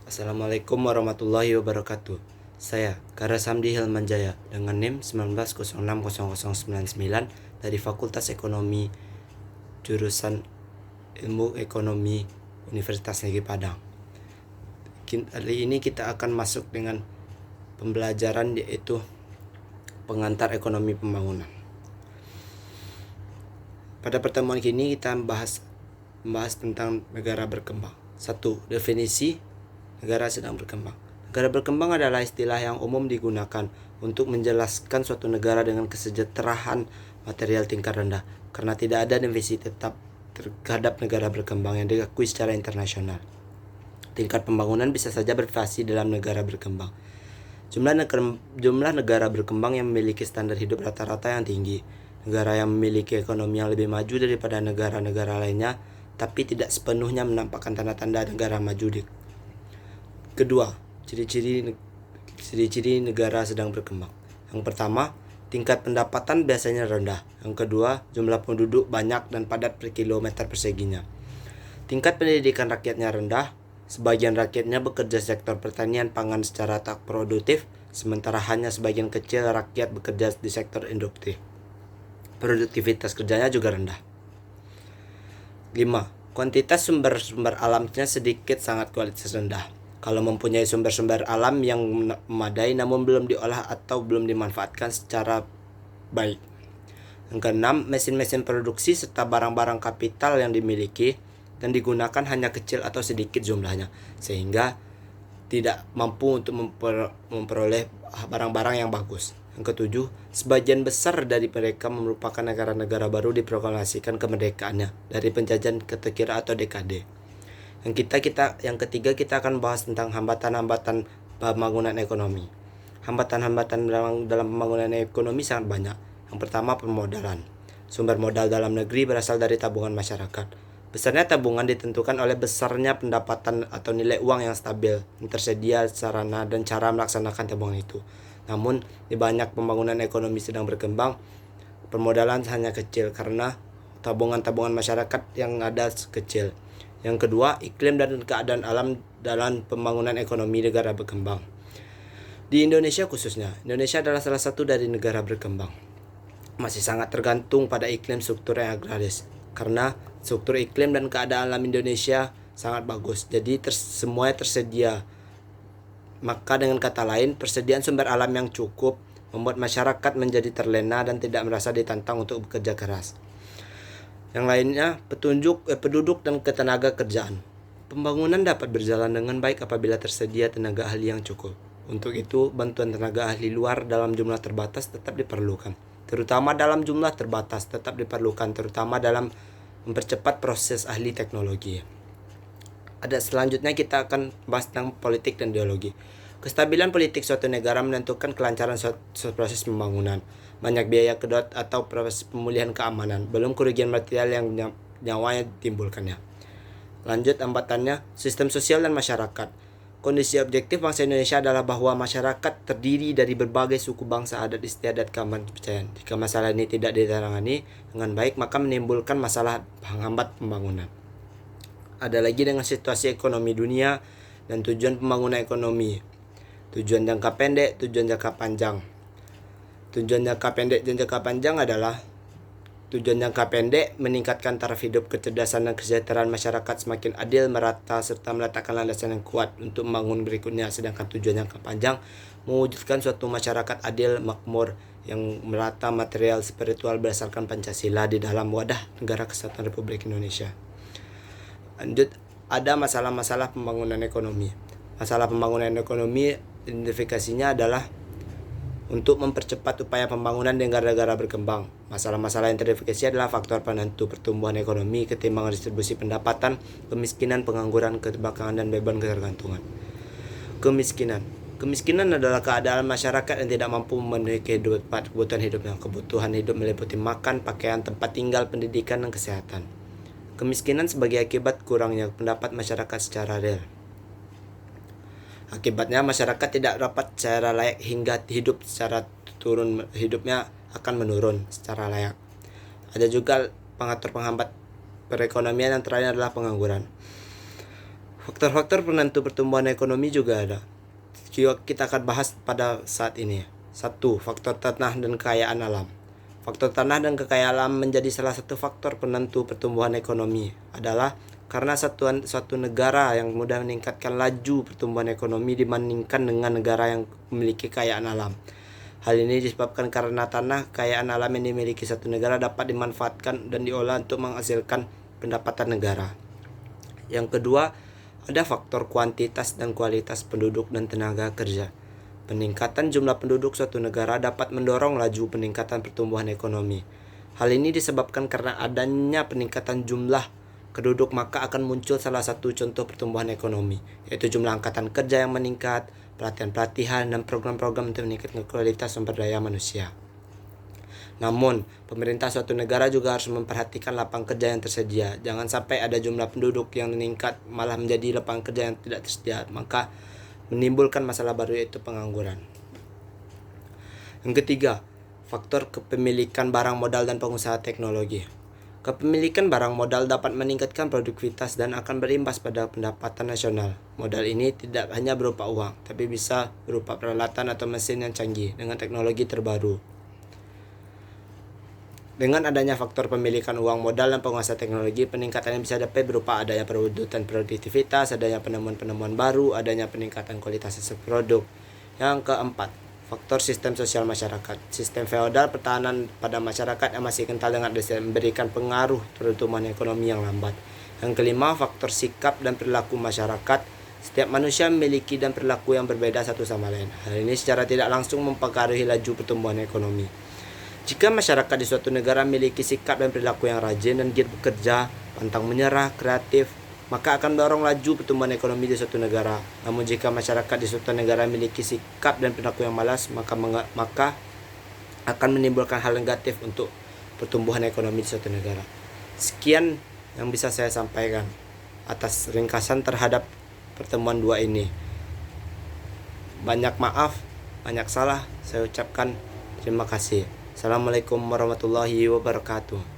Assalamualaikum warahmatullahi wabarakatuh. Saya Kara Samdi Hilmanjaya dengan NIM 19060099 dari Fakultas Ekonomi jurusan Ilmu Ekonomi Universitas Negeri Padang. Kali ini kita akan masuk dengan pembelajaran yaitu pengantar ekonomi pembangunan. Pada pertemuan ini kita membahas tentang negara berkembang. 1. Definisi negara sedang berkembang. Negara berkembang adalah istilah yang umum digunakan untuk menjelaskan suatu negara dengan kesejahteraan material tingkat rendah, karena tidak ada definisi tetap terhadap negara berkembang yang diakui secara internasional. Tingkat pembangunan bisa saja bervariasi dalam negara berkembang. Jumlah negara berkembang yang memiliki standar hidup rata-rata yang tinggi, negara yang memiliki ekonomi yang lebih maju daripada negara-negara lainnya, tapi tidak sepenuhnya menampakkan tanda-tanda negara maju. Kedua, ciri-ciri negara sedang berkembang. Yang pertama, tingkat pendapatan biasanya rendah. Yang kedua, jumlah penduduk banyak dan padat per kilometer perseginya. Tingkat pendidikan rakyatnya rendah. Sebagian rakyatnya bekerja sektor pertanian pangan secara tak produktif, sementara hanya sebagian kecil rakyat bekerja di sektor industri. Produktivitas kerjanya juga rendah. 5. Kuantitas sumber-sumber alamnya sedikit sangat kualitas rendah. Kalau mempunyai sumber-sumber alam yang memadai namun belum diolah atau belum dimanfaatkan secara baik. Yang keenam, mesin-mesin produksi serta barang-barang kapital yang dimiliki dan digunakan hanya kecil atau sedikit jumlahnya, sehingga tidak mampu untuk memperoleh barang-barang yang bagus. Yang ketujuh, sebagian besar dari mereka merupakan negara-negara baru diproklamasikan kemerdekaannya dari penjajahan ketekira atau dekade. Yang ketiga kita akan bahas tentang hambatan-hambatan pembangunan ekonomi. Hambatan-hambatan dalam pembangunan ekonomi sangat banyak. Yang pertama, permodalan. Sumber modal dalam negeri berasal dari tabungan masyarakat. Besarnya tabungan ditentukan oleh besarnya pendapatan atau nilai uang yang stabil, yang tersedia sarana dan cara melaksanakan tabungan itu. Namun, di banyak pembangunan ekonomi sedang berkembang, permodalan hanya kecil karena tabungan-tabungan masyarakat yang ada kecil. Yang kedua, iklim dan keadaan alam dalam pembangunan ekonomi negara berkembang. Di Indonesia khususnya, Indonesia adalah salah satu dari negara berkembang. Masih sangat tergantung pada iklim struktur yang agraris, karena struktur iklim dan keadaan alam Indonesia sangat bagus, jadi semuanya tersedia. Maka dengan kata lain, persediaan sumber alam yang cukup membuat masyarakat menjadi terlena dan tidak merasa ditantang untuk bekerja keras. Yang lainnya, penduduk dan ketenaga kerjaan. Pembangunan dapat berjalan dengan baik apabila tersedia tenaga ahli yang cukup. Untuk itu, bantuan tenaga ahli luar dalam jumlah terbatas tetap diperlukan. Terutama dalam mempercepat proses ahli teknologi. Selanjutnya kita akan bahas tentang politik dan ideologi. Kestabilan politik suatu negara menentukan kelancaran suatu proses pembangunan. Banyak biaya kedot atau proses pemulihan keamanan, belum kerugian material yang nyawanya ditimbulkannya. Lanjut hambatannya, sistem sosial dan masyarakat. Kondisi objektif bangsa Indonesia adalah bahwa masyarakat terdiri dari berbagai suku bangsa, adat istiadat, keagamaan, kepercayaan. Jika masalah ini tidak ditangani dengan baik, maka menimbulkan masalah penghambat pembangunan. Ada lagi dengan situasi ekonomi dunia dan tujuan pembangunan ekonomi. Tujuan jangka pendek, tujuan jangka panjang. Tujuan jangka pendek dan jangka panjang adalah tujuan jangka pendek meningkatkan taraf hidup, kecerdasan dan kesejahteraan masyarakat semakin adil, merata, serta meletakkan landasan yang kuat untuk membangun berikutnya. Sedangkan tujuan jangka panjang mewujudkan suatu masyarakat adil, makmur, yang merata material spiritual berdasarkan Pancasila di dalam wadah Negara Kesatuan Republik Indonesia. Lanjut, ada masalah-masalah pembangunan ekonomi. Masalah pembangunan ekonomi identifikasinya adalah untuk mempercepat upaya pembangunan di negara-negara berkembang. Masalah-masalah yang teridentifikasi adalah faktor penentu pertumbuhan ekonomi, ketimbangan distribusi pendapatan, kemiskinan, pengangguran, keterbelakangan, dan beban ketergantungan. Kemiskinan adalah keadaan masyarakat yang tidak mampu memenuhi kebutuhan hidupnya. Kebutuhan hidup meliputi makan, pakaian, tempat tinggal, pendidikan, dan kesehatan. Kemiskinan sebagai akibat kurangnya pendapat masyarakat secara real. Akibatnya masyarakat tidak dapat secara layak hingga hidupnya akan menurun secara layak. Ada juga penghambat perekonomian yang terakhir adalah pengangguran. Faktor-faktor penentu pertumbuhan ekonomi juga ada. Kita akan bahas pada saat ini. 1. Faktor tanah dan kekayaan alam. Faktor tanah dan kekayaan alam menjadi salah satu faktor penentu pertumbuhan ekonomi. Adalah karena suatu negara yang mudah meningkatkan laju pertumbuhan ekonomi dibandingkan dengan negara yang memiliki kekayaan alam. Hal ini disebabkan karena tanah kekayaan alam yang dimiliki satu negara dapat dimanfaatkan dan diolah untuk menghasilkan pendapatan negara. Yang kedua, ada faktor kuantitas dan kualitas penduduk dan tenaga kerja. Peningkatan jumlah penduduk suatu negara dapat mendorong laju peningkatan pertumbuhan ekonomi. Hal ini disebabkan karena adanya peningkatan jumlah penduduk, maka akan muncul salah satu contoh pertumbuhan ekonomi, yaitu jumlah angkatan kerja yang meningkat, pelatihan-pelatihan, dan program-program untuk meningkatkan kualitas sumber daya manusia. Namun, pemerintah suatu negara juga harus memperhatikan lapangan kerja yang tersedia. Jangan sampai ada jumlah penduduk yang meningkat malah menjadi lapangan kerja yang tidak tersedia, maka menimbulkan masalah baru, yaitu pengangguran. Yang ketiga, faktor kepemilikan barang modal dan pengusaha teknologi. Kepemilikan barang modal dapat meningkatkan produktivitas dan akan berimbas pada pendapatan nasional. Modal ini tidak hanya berupa uang, tapi bisa berupa peralatan atau mesin yang canggih dengan teknologi terbaru. Dengan adanya faktor pemilikan uang modal dan penguasa teknologi, peningkatan yang bisa dapat berupa adanya perwujudan produktivitas, adanya penemuan-penemuan baru, adanya peningkatan kualitas hasil produk. Yang keempat, faktor sistem sosial masyarakat. Sistem feodal pertahanan pada masyarakat yang masih kental dengan desain memberikan pengaruh pertumbuhan ekonomi yang lambat. Yang kelima, faktor sikap dan perilaku masyarakat. Setiap manusia memiliki dan perilaku yang berbeda satu sama lain. Hal ini secara tidak langsung mempengaruhi laju pertumbuhan ekonomi. Jika masyarakat di suatu negara memiliki sikap dan perilaku yang rajin dan giat bekerja, pantang menyerah, kreatif, maka akan mendorong laju pertumbuhan ekonomi di suatu negara. Namun jika masyarakat di suatu negara memiliki sikap dan perilaku yang malas, maka akan menimbulkan hal negatif untuk pertumbuhan ekonomi di suatu negara. Sekian yang bisa saya sampaikan atas ringkasan terhadap pertemuan dua ini. Banyak maaf, banyak salah, saya ucapkan terima kasih. Assalamualaikum warahmatullahi wabarakatuh.